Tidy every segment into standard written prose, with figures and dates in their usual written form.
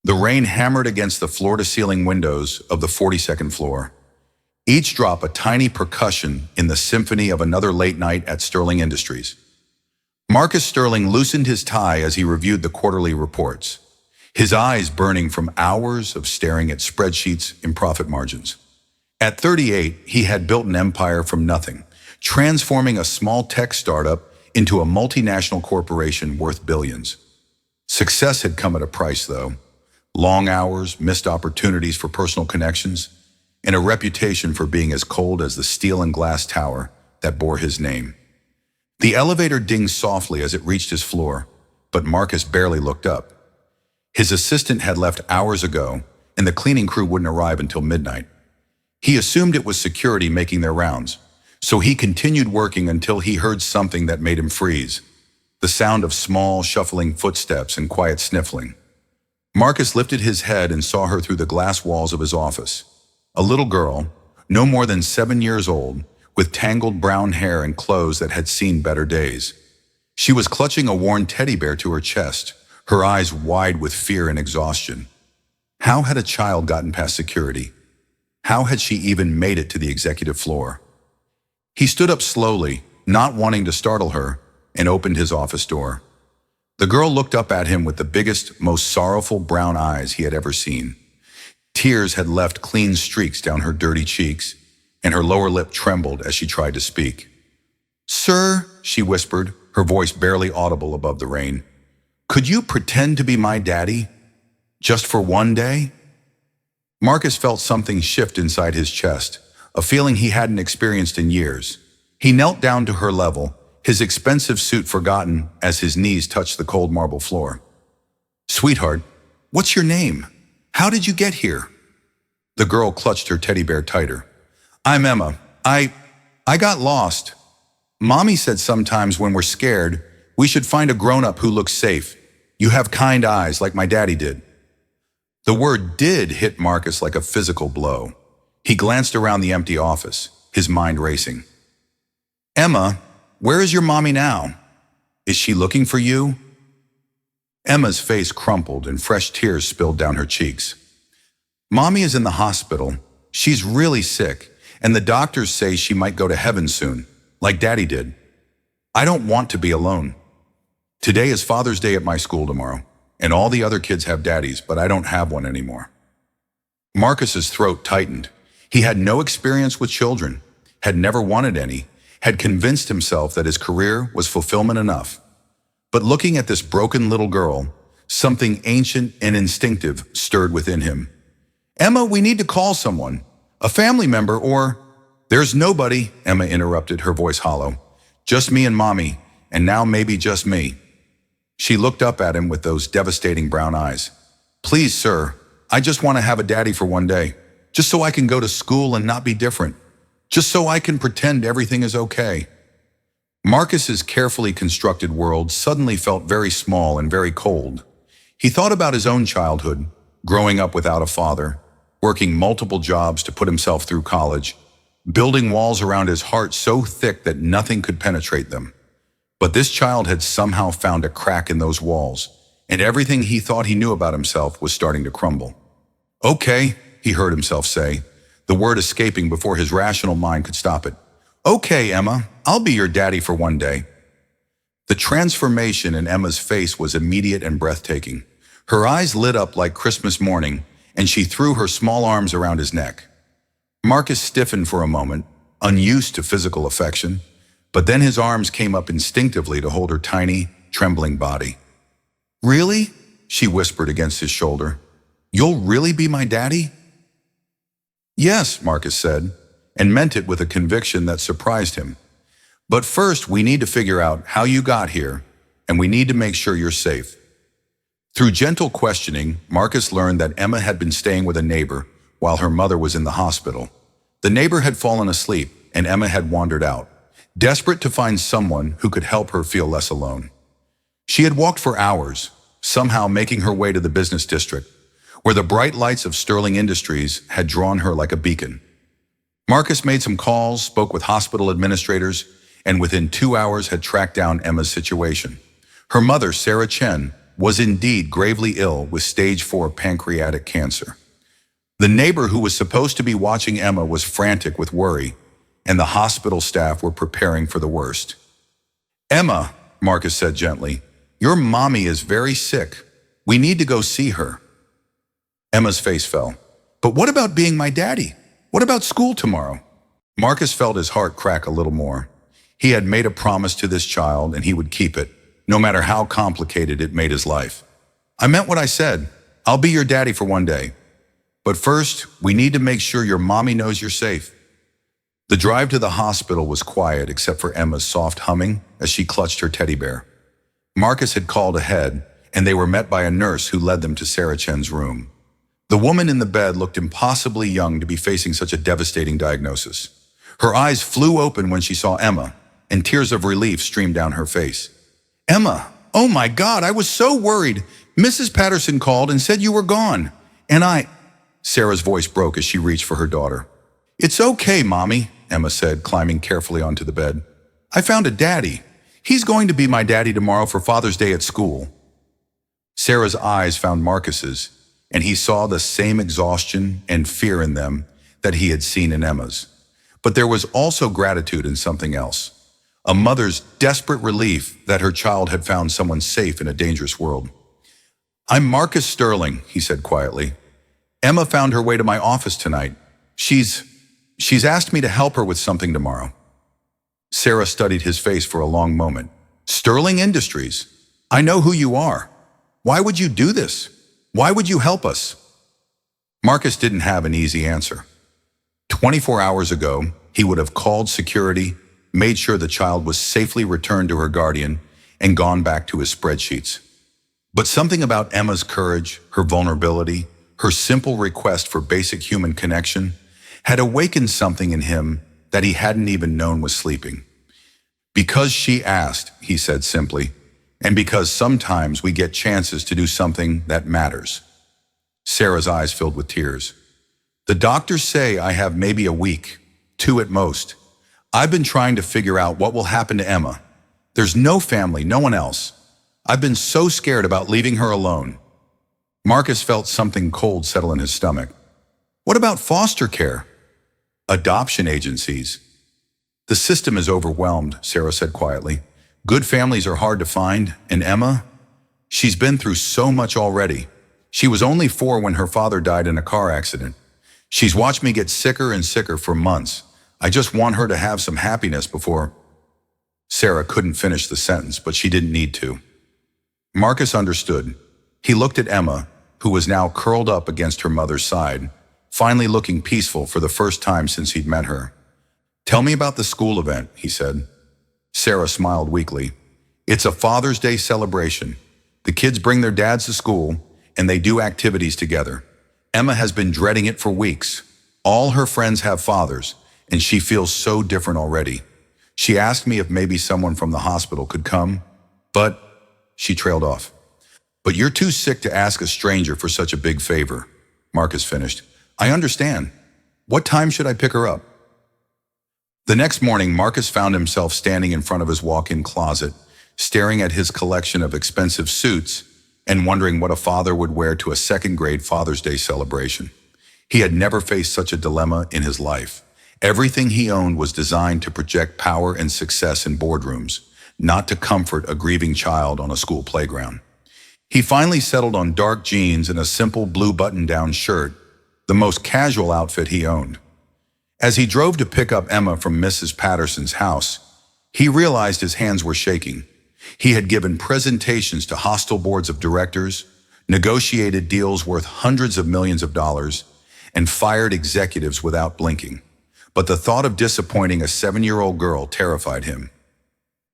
The rain hammered against the floor-to-ceiling windows of the 42nd floor. Each drop a tiny percussion in the symphony of another late night at Sterling Industries. Marcus Sterling loosened his tie as he reviewed the quarterly reports, his eyes burning from hours of staring at spreadsheets and profit margins. At 38, he had built an empire from nothing, transforming a small tech startup into a multinational corporation worth billions. Success had come at a price, though. Long hours, missed opportunities for personal connections, and a reputation for being as cold as the steel and glass tower that bore his name. The elevator dinged softly as it reached his floor, but Marcus barely looked up. His assistant had left hours ago, and the cleaning crew wouldn't arrive until midnight. He assumed it was security making their rounds, so he continued working until he heard something that made him freeze, the sound of small, shuffling footsteps and quiet sniffling. Marcus lifted his head and saw her through the glass walls of his office. A little girl, no more than 7 years old, with tangled brown hair and clothes that had seen better days. She was clutching a worn teddy bear to her chest, her eyes wide with fear and exhaustion. How had a child gotten past security? How had she even made it to the executive floor? He stood up slowly, not wanting to startle her, and opened his office door. The girl looked up at him with the biggest, most sorrowful brown eyes he had ever seen. Tears had left clean streaks down her dirty cheeks, and her lower lip trembled as she tried to speak. "Sir," she whispered, her voice barely audible above the rain, "could you pretend to be my daddy? Just for one day?" Marcus felt something shift inside his chest, a feeling he hadn't experienced in years. He knelt down to her level, his expensive suit forgotten as his knees touched the cold marble floor. "Sweetheart, what's your name? How did you get here?" The girl clutched her teddy bear tighter. "I'm Emma. I got lost. Mommy said sometimes when we're scared, we should find a grown-up who looks safe. You have kind eyes like my daddy did." The word "did" hit Marcus like a physical blow. He glanced around the empty office, his mind racing. "Emma, where is your mommy now? Is she looking for you?" Emma's face crumpled and fresh tears spilled down her cheeks. "Mommy is in the hospital. She's really sick, and the doctors say she might go to heaven soon, like Daddy did. I don't want to be alone. Today is Father's Day at my school tomorrow, and all the other kids have daddies, but I don't have one anymore." Marcus's throat tightened. He had no experience with children, had never wanted any, had convinced himself that his career was fulfillment enough. But looking at this broken little girl, something ancient and instinctive stirred within him. "Emma, we need to call someone. A family member or—" "There's nobody," Emma interrupted, her voice hollow. "Just me and Mommy, and now maybe just me." She looked up at him with those devastating brown eyes. "Please, sir, I just want to have a daddy for one day, just so I can go to school and not be different. Just so I can pretend everything is okay." Marcus's carefully constructed world suddenly felt very small and very cold. He thought about his own childhood, growing up without a father, working multiple jobs to put himself through college, building walls around his heart so thick that nothing could penetrate them. But this child had somehow found a crack in those walls, and everything he thought he knew about himself was starting to crumble. "Okay," he heard himself say, the word escaping before his rational mind could stop it. "Okay, Emma, I'll be your daddy for one day." The transformation in Emma's face was immediate and breathtaking. Her eyes lit up like Christmas morning, and she threw her small arms around his neck. Marcus stiffened for a moment, unused to physical affection, but then his arms came up instinctively to hold her tiny, trembling body. "Really?" she whispered against his shoulder. "You'll really be my daddy?" "Yes," Marcus said, and meant it with a conviction that surprised him. "But first, we need to figure out how you got here, and we need to make sure you're safe." Through gentle questioning, Marcus learned that Emma had been staying with a neighbor while her mother was in the hospital. The neighbor had fallen asleep, and Emma had wandered out, desperate to find someone who could help her feel less alone. She had walked for hours, somehow making her way to the business district, where the bright lights of Sterling Industries had drawn her like a beacon. Marcus made some calls, spoke with hospital administrators, and within 2 hours had tracked down Emma's situation. Her mother, Sarah Chen, was indeed gravely ill with stage 4 pancreatic cancer. The neighbor who was supposed to be watching Emma was frantic with worry, and the hospital staff were preparing for the worst. "Emma," Marcus said gently, "your mommy is very sick. We need to go see her." Emma's face fell. "But what about being my daddy? What about school tomorrow?" Marcus felt his heart crack a little more. He had made a promise to this child, and he would keep it, no matter how complicated it made his life. "I meant what I said. I'll be your daddy for one day. But first, we need to make sure your mommy knows you're safe." The drive to the hospital was quiet except for Emma's soft humming as she clutched her teddy bear. Marcus had called ahead, and they were met by a nurse who led them to Sarah Chen's room. The woman in the bed looked impossibly young to be facing such a devastating diagnosis. Her eyes flew open when she saw Emma, and tears of relief streamed down her face. "Emma, oh my God, I was so worried. Mrs. Patterson called and said you were gone. And Sarah's voice broke as she reached for her daughter. "It's okay, Mommy," Emma said, climbing carefully onto the bed. "I found a daddy. He's going to be my daddy tomorrow for Father's Day at school." Sarah's eyes found Marcus's, and he saw the same exhaustion and fear in them that he had seen in Emma's. But there was also gratitude in something else. A mother's desperate relief that her child had found someone safe in a dangerous world. "I'm Marcus Sterling," he said quietly. "Emma found her way to my office tonight. She's asked me to help her with something tomorrow." Sarah studied his face for a long moment. "Sterling Industries? I know who you are. Why would you do this? Why would you help us?" Marcus didn't have an easy answer. 24 hours ago, he would have called security, made sure the child was safely returned to her guardian, and gone back to his spreadsheets. But something about Emma's courage, her vulnerability, her simple request for basic human connection, had awakened something in him that he hadn't even known was sleeping. "Because she asked," he said simply, "and because sometimes we get chances to do something that matters." Sarah's eyes filled with tears. "The doctors say I have maybe a week, 2 at most. I've been trying to figure out what will happen to Emma. There's no family, no one else. I've been so scared about leaving her alone." Marcus felt something cold settle in his stomach. "What about foster care? Adoption agencies?" "The system is overwhelmed," Sarah said quietly. "Good families are hard to find, and Emma, she's been through so much already. She was only 4 when her father died in a car accident. She's watched me get sicker and sicker for months. I just want her to have some happiness before—" Sarah couldn't finish the sentence, but she didn't need to. Marcus understood. He looked at Emma, who was now curled up against her mother's side, finally looking peaceful for the first time since he'd met her. "Tell me about the school event," he said. Sarah smiled weakly. "It's a Father's Day celebration. The kids bring their dads to school, and they do activities together. Emma has been dreading it for weeks. All her friends have fathers, and she feels so different already. She asked me if maybe someone from the hospital could come, but—" She trailed off. "But you're too sick to ask a stranger for such a big favor," Marcus finished. "I understand. What time should I pick her up?" The next morning, Marcus found himself standing in front of his walk-in closet, staring at his collection of expensive suits and wondering what a father would wear to a second-grade Father's Day celebration. He had never faced such a dilemma in his life. Everything he owned was designed to project power and success in boardrooms, not to comfort a grieving child on a school playground. He finally settled on dark jeans and a simple blue button-down shirt, the most casual outfit he owned. As he drove to pick up Emma from Mrs. Patterson's house, he realized his hands were shaking. He had given presentations to hostile boards of directors, negotiated deals worth hundreds of millions of dollars, and fired executives without blinking. But the thought of disappointing a 7-year-old girl terrified him.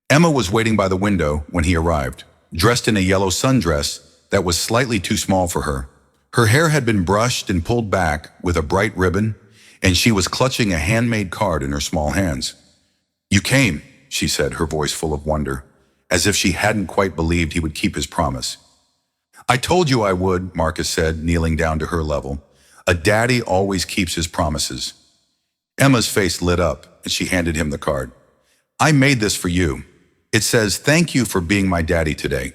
Emma was waiting by the window when he arrived, dressed in a yellow sundress that was slightly too small for her. Her hair had been brushed and pulled back with a bright ribbon, and she was clutching a handmade card in her small hands. "You came," she said, her voice full of wonder, as if she hadn't quite believed he would keep his promise. "I told you I would," Marcus said, kneeling down to her level. "A daddy always keeps his promises." Emma's face lit up, and she handed him the card. "I made this for you. It says, 'Thank you for being my daddy today.'"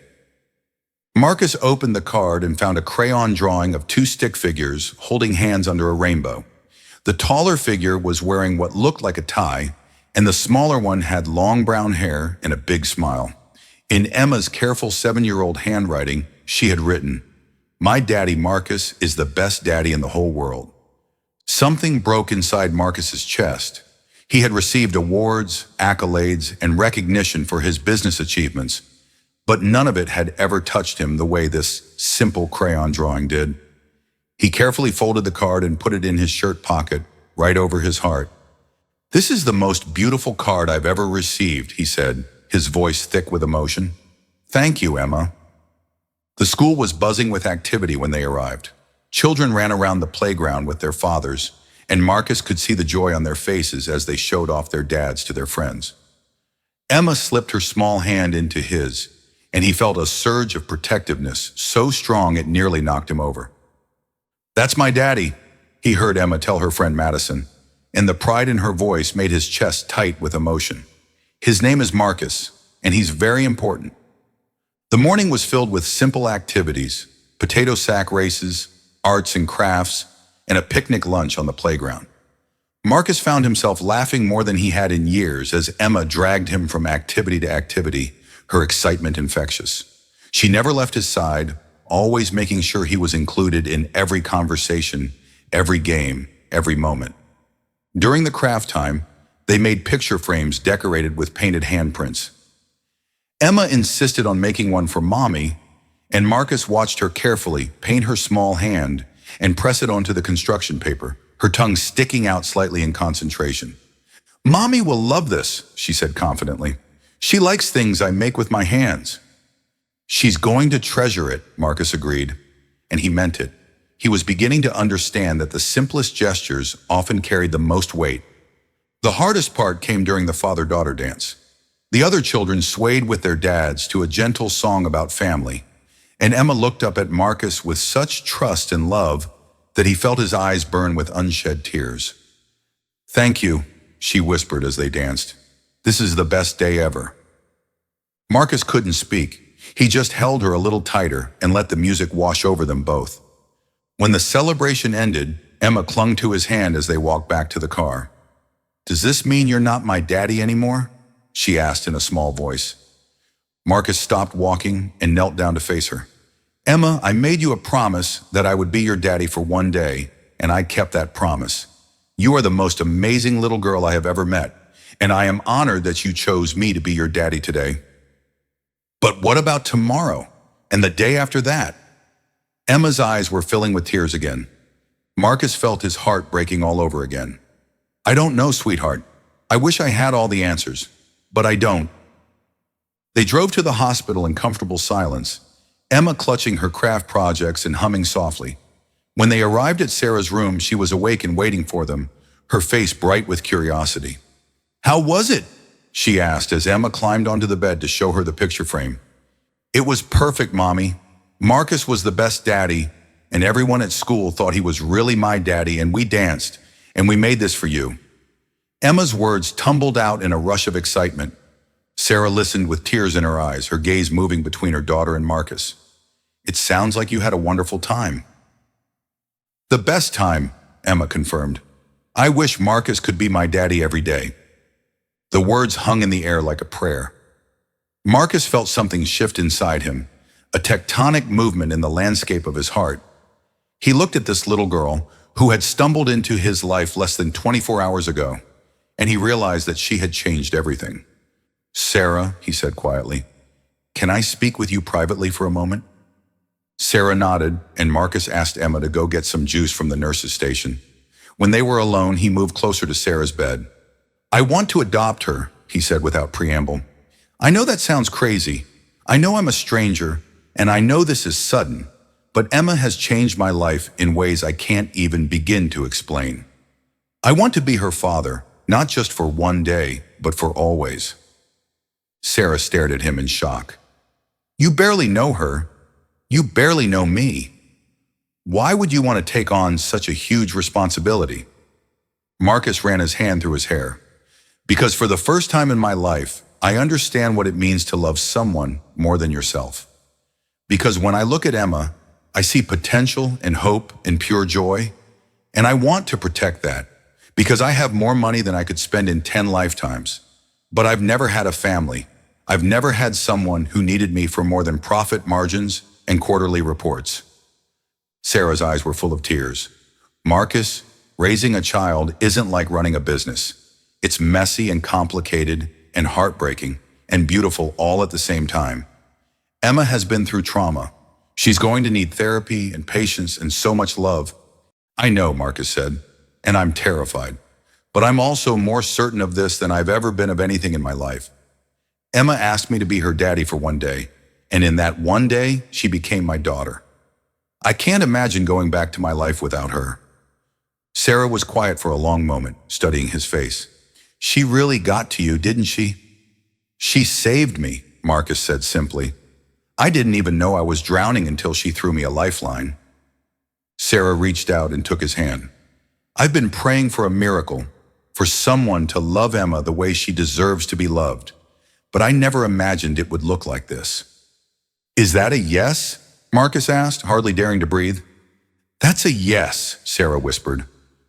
Marcus opened the card and found a crayon drawing of two stick figures holding hands under a rainbow. The taller figure was wearing what looked like a tie, and the smaller one had long brown hair and a big smile. In Emma's careful 7-year-old handwriting, she had written, "My daddy Marcus is the best daddy in the whole world." Something broke inside Marcus's chest. He had received awards, accolades, and recognition for his business achievements, but none of it had ever touched him the way this simple crayon drawing did. He carefully folded the card and put it in his shirt pocket, right over his heart. "This is the most beautiful card I've ever received," he said, his voice thick with emotion. "Thank you, Emma." The school was buzzing with activity when they arrived. Children ran around the playground with their fathers, and Marcus could see the joy on their faces as they showed off their dads to their friends. Emma slipped her small hand into his, and he felt a surge of protectiveness so strong it nearly knocked him over. "That's my daddy," he heard Emma tell her friend Madison, and the pride in her voice made his chest tight with emotion. "His name is Marcus, and he's very important." The morning was filled with simple activities, potato sack races, arts and crafts, and a picnic lunch on the playground. Marcus found himself laughing more than he had in years as Emma dragged him from activity to activity, her excitement infectious. She never left his side, always making sure he was included in every conversation, every game, every moment. During the craft time, they made picture frames decorated with painted handprints. Emma insisted on making one for Mommy, and Marcus watched her carefully paint her small hand and press it onto the construction paper, her tongue sticking out slightly in concentration. "Mommy will love this," she said confidently. "She likes things I make with my hands." "She's going to treasure it," Marcus agreed, and he meant it. He was beginning to understand that the simplest gestures often carried the most weight. The hardest part came during the father-daughter dance. The other children swayed with their dads to a gentle song about family, and Emma looked up at Marcus with such trust and love that he felt his eyes burn with unshed tears. "Thank you," she whispered as they danced. "This is the best day ever." Marcus couldn't speak. He just held her a little tighter and let the music wash over them both. When the celebration ended, Emma clung to his hand as they walked back to the car. "Does this mean you're not my daddy anymore?" she asked in a small voice. Marcus stopped walking and knelt down to face her. "Emma, I made you a promise that I would be your daddy for one day, and I kept that promise. You are the most amazing little girl I have ever met, and I am honored that you chose me to be your daddy today." "But what about tomorrow, and the day after that?" Emma's eyes were filling with tears again. Marcus felt his heart breaking all over again. "I don't know, sweetheart. I wish I had all the answers, but I don't." They drove to the hospital in comfortable silence, Emma clutching her craft projects and humming softly. When they arrived at Sarah's room, she was awake and waiting for them, her face bright with curiosity. "How was it?" she asked as Emma climbed onto the bed to show her the picture frame. "It was perfect, Mommy. Marcus was the best daddy, and everyone at school thought he was really my daddy, and we danced, and we made this for you." Emma's words tumbled out in a rush of excitement. Sarah listened with tears in her eyes, her gaze moving between her daughter and Marcus. "It sounds like you had a wonderful time." "The best time," Emma confirmed. "I wish Marcus could be my daddy every day." The words hung in the air like a prayer. Marcus felt something shift inside him, a tectonic movement in the landscape of his heart. He looked at this little girl who had stumbled into his life less than 24 hours ago, and he realized that she had changed everything. "Sarah," he said quietly, "can I speak with you privately for a moment?" Sarah nodded, and Marcus asked Emma to go get some juice from the nurse's station. When they were alone, he moved closer to Sarah's bed. "I want to adopt her," he said without preamble. "I know that sounds crazy. I know I'm a stranger, and I know this is sudden, but Emma has changed my life in ways I can't even begin to explain. I want to be her father, not just for one day, but for always." Sarah stared at him in shock. "You barely know her. You barely know me. Why would you want to take on such a huge responsibility?" Marcus ran his hand through his hair. "Because for the first time in my life, I understand what it means to love someone more than yourself. Because when I look at Emma, I see potential and hope and pure joy, and I want to protect that because I have more money than I could spend in 10 lifetimes. But I've never had a family. I've never had someone who needed me for more than profit margins and quarterly reports. Sarah's eyes were full of tears. Marcus, raising a child isn't like running a business. It's messy and complicated and heartbreaking and beautiful all at the same time. Emma has been through trauma. She's going to need therapy and patience and so much love. I know, Marcus said, and I'm terrified. But I'm also more certain of this than I've ever been of anything in my life. Emma asked me to be her daddy for one day, and in that one day, she became my daughter. I can't imagine going back to my life without her. Sarah was quiet for a long moment, studying his face. She really got to you, didn't she? She saved me, Marcus said simply. I didn't even know I was drowning until she threw me a lifeline. Sarah reached out and took his hand. I've been praying for a miracle, for someone to love Emma the way she deserves to be loved, but I never imagined it would look like this. Is that a yes? Marcus asked, hardly daring to breathe. That's a yes, Sarah whispered,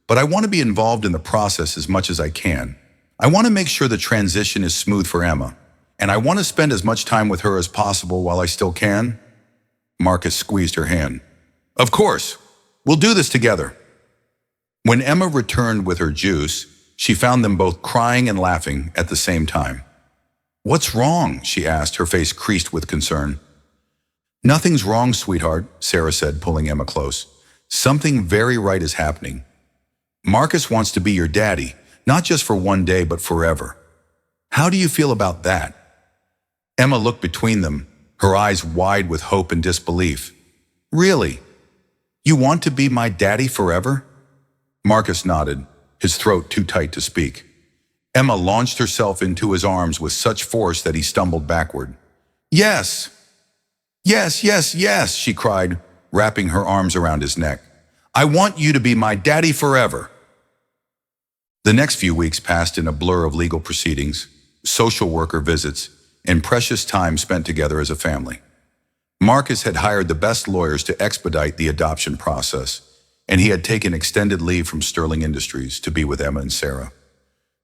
but I want to be involved in the process as much as I can. I want to make sure the transition is smooth for Emma, and I want to spend as much time with her as possible while I still can. Marcus squeezed her hand. Of course, we'll do this together. When Emma returned with her juice, she found them both crying and laughing at the same time. What's wrong? She asked, her face creased with concern. Nothing's wrong, sweetheart, Sarah said, pulling Emma close. Something very right is happening. Marcus wants to be your daddy, not just for one day, but forever. How do you feel about that? Emma looked between them, her eyes wide with hope and disbelief. Really? You want to be my daddy forever? Marcus nodded, his throat too tight to speak. Emma launched herself into his arms with such force that he stumbled backward. Yes! Yes, yes, yes, she cried, wrapping her arms around his neck. I want you to be my daddy forever. The next few weeks passed in a blur of legal proceedings, social worker visits, and precious time spent together as a family. Marcus had hired the best lawyers to expedite the adoption process, and he had taken extended leave from Sterling Industries to be with Emma and Sarah.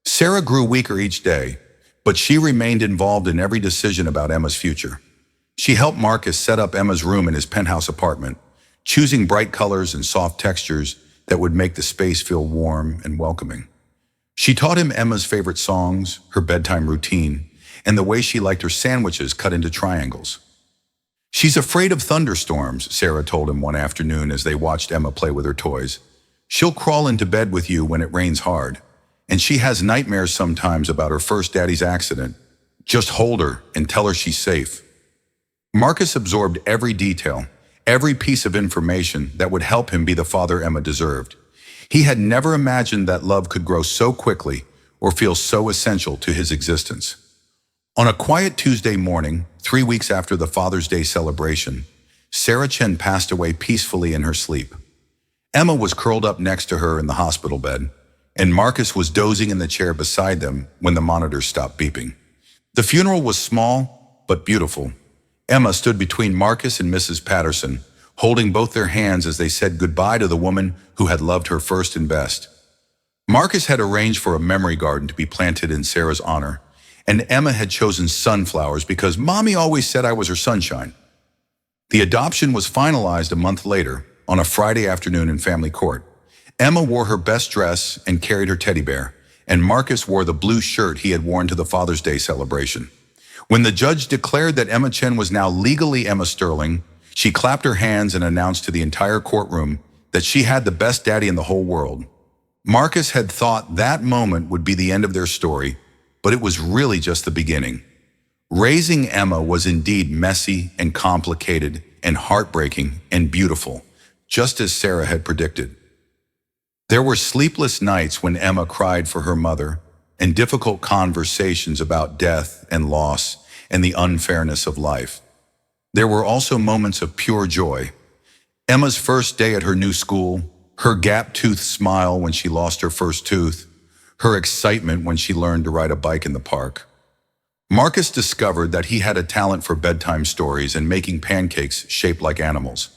Sarah grew weaker each day, but she remained involved in every decision about Emma's future. She helped Marcus set up Emma's room in his penthouse apartment, choosing bright colors and soft textures that would make the space feel warm and welcoming. She taught him Emma's favorite songs, her bedtime routine, and the way she liked her sandwiches cut into triangles. She's afraid of thunderstorms, Sarah told him one afternoon as they watched Emma play with her toys. She'll crawl into bed with you when it rains hard, and she has nightmares sometimes about her first daddy's accident. Just hold her and tell her she's safe. Marcus absorbed every detail, every piece of information that would help him be the father Emma deserved. He had never imagined that love could grow so quickly or feel so essential to his existence. On a quiet Tuesday morning, 3 weeks after the Father's Day celebration, Sarah Chen passed away peacefully in her sleep. Emma was curled up next to her in the hospital bed, and Marcus was dozing in the chair beside them when the monitors stopped beeping. The funeral was small, but beautiful. Emma stood between Marcus and Mrs. Patterson, holding both their hands as they said goodbye to the woman who had loved her first and best. Marcus had arranged for a memory garden to be planted in Sarah's honor, and Emma had chosen sunflowers because Mommy always said I was her sunshine. The adoption was finalized a month later, on a Friday afternoon in family court. Emma wore her best dress and carried her teddy bear, and Marcus wore the blue shirt he had worn to the Father's Day celebration. When the judge declared that Emma Chen was now legally Emma Sterling, she clapped her hands and announced to the entire courtroom that she had the best daddy in the whole world. Marcus had thought that moment would be the end of their story, but it was really just the beginning. Raising Emma was indeed messy and complicated and heartbreaking and beautiful, just as Sarah had predicted. There were sleepless nights when Emma cried for her mother, and difficult conversations about death and loss and the unfairness of life. There were also moments of pure joy. Emma's first day at her new school, her gap-toothed smile when she lost her first tooth, her excitement when she learned to ride a bike in the park. Marcus discovered that he had a talent for bedtime stories and making pancakes shaped like animals.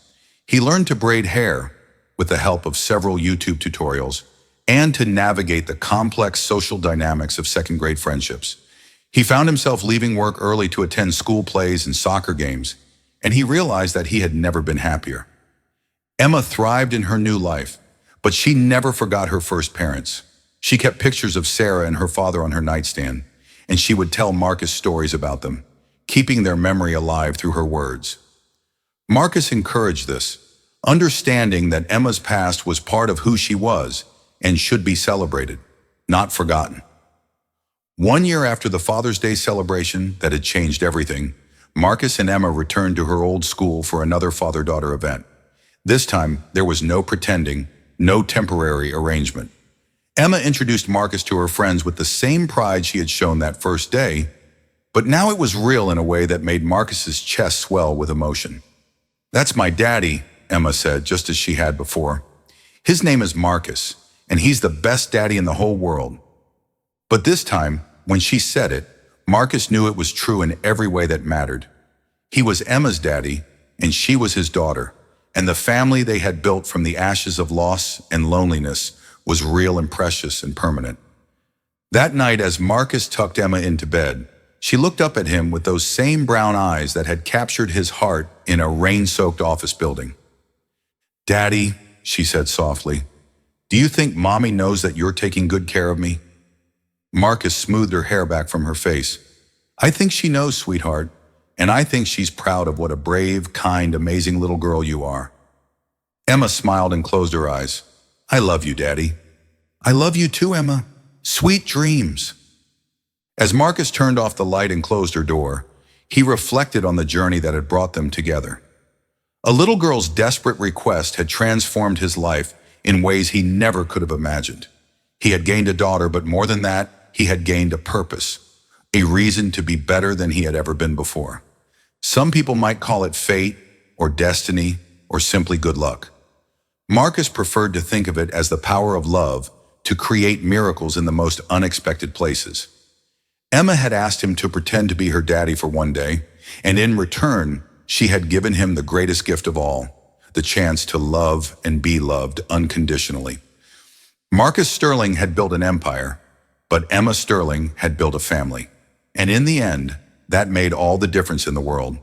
He learned to braid hair with the help of several YouTube tutorials and to navigate the complex social dynamics of second-grade friendships. He found himself leaving work early to attend school plays and soccer games, and he realized that he had never been happier. Emma thrived in her new life, but she never forgot her first parents. She kept pictures of Sarah and her father on her nightstand, and she would tell Marcus stories about them, keeping their memory alive through her words. Marcus encouraged this, understanding that Emma's past was part of who she was and should be celebrated, not forgotten. 1 year after the Father's Day celebration that had changed everything, Marcus and Emma returned to her old school for another father-daughter event. This time, there was no pretending, no temporary arrangement. Emma introduced Marcus to her friends with the same pride she had shown that first day, but now it was real in a way that made Marcus's chest swell with emotion. "That's my daddy," Emma said, just as she had before. "His name is Marcus, and he's the best daddy in the whole world." But this time, when she said it, Marcus knew it was true in every way that mattered. He was Emma's daddy, and she was his daughter, and the family they had built from the ashes of loss and loneliness was real and precious and permanent. That night, as Marcus tucked Emma into bed, she looked up at him with those same brown eyes that had captured his heart in a rain-soaked office building. "Daddy," she said softly, "do you think Mommy knows that you're taking good care of me?" Marcus smoothed her hair back from her face. "I think she knows, sweetheart, and I think she's proud of what a brave, kind, amazing little girl you are." Emma smiled and closed her eyes. "I love you, Daddy." "I love you too, Emma. Sweet dreams." As Marcus turned off the light and closed her door, he reflected on the journey that had brought them together. A little girl's desperate request had transformed his life in ways he never could have imagined. He had gained a daughter, but more than that, he had gained a purpose, a reason to be better than he had ever been before. Some people might call it fate, or destiny, or simply good luck. Marcus preferred to think of it as the power of love to create miracles in the most unexpected places. Emma had asked him to pretend to be her daddy for one day, and in return, she had given him the greatest gift of all, the chance to love and be loved unconditionally. Marcus Sterling had built an empire, but Emma Sterling had built a family. And in the end, that made all the difference in the world.